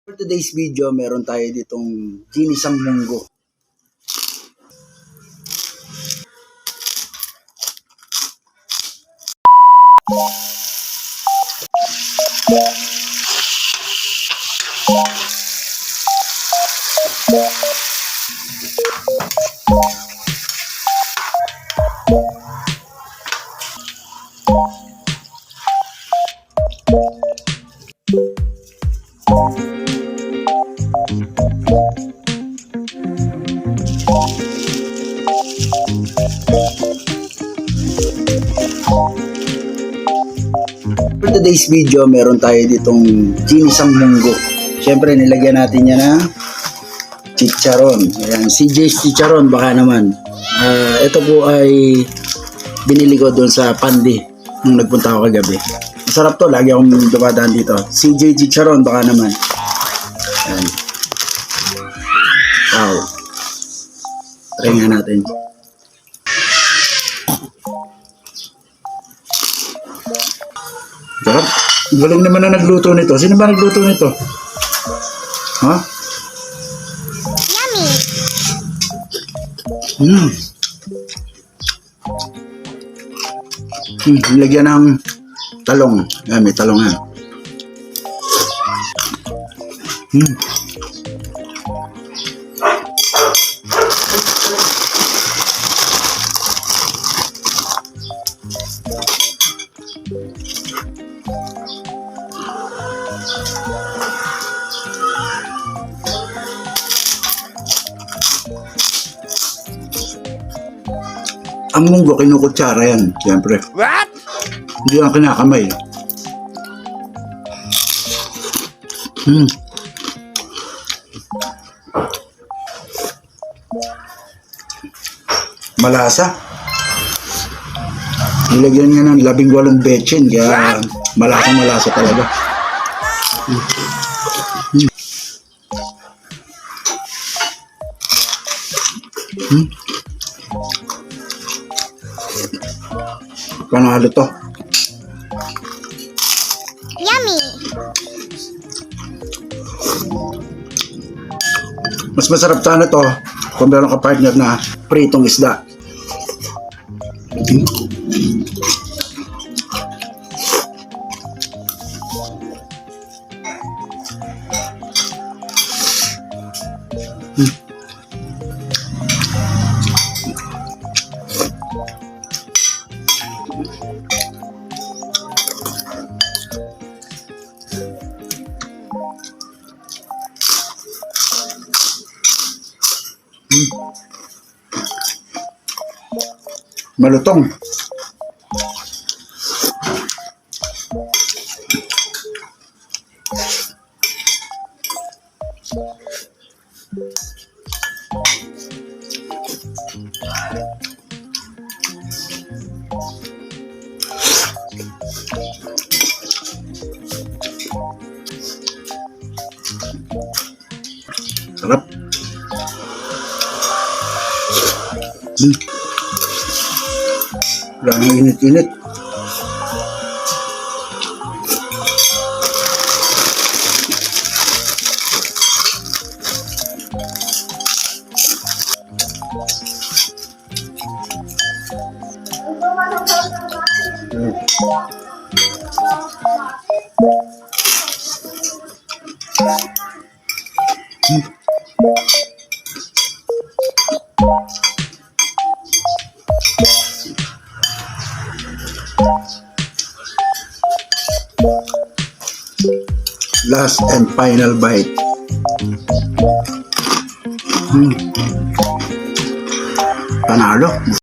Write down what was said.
For today's video, meron tayo ditong ginisang munggo. For today's video, meron tayo ditong ginisang munggo. Siyempre, nilagyan natin yan ng chicharon. Ayan, CJ's Chicharon baka naman. Ito po ay binili ko doon sa Pandi nung nagpunta ako kagabi. Masarap to, lagi akong dumadaan dito. CJ Chicharon baka naman. Ayan. Wow. Try nga natin. Sarap. Galing naman na nagluto nito. Sino ba nagluto nito? Ha? Yummy! Nilagyan ng talong. Yan, may talong yan. Ang munggo, kinukutsara yan, siyempre. What? Hindi lang kinakamay. Malasa. Nilagyan niya ng 18 betchin, kaya malasa talaga. Panalo to. Yummy! Mas masarap sana to kung meron ka partner na pritong isda. Malutong. Sarap. Wala nang init-init. Last and final bite. Panalo.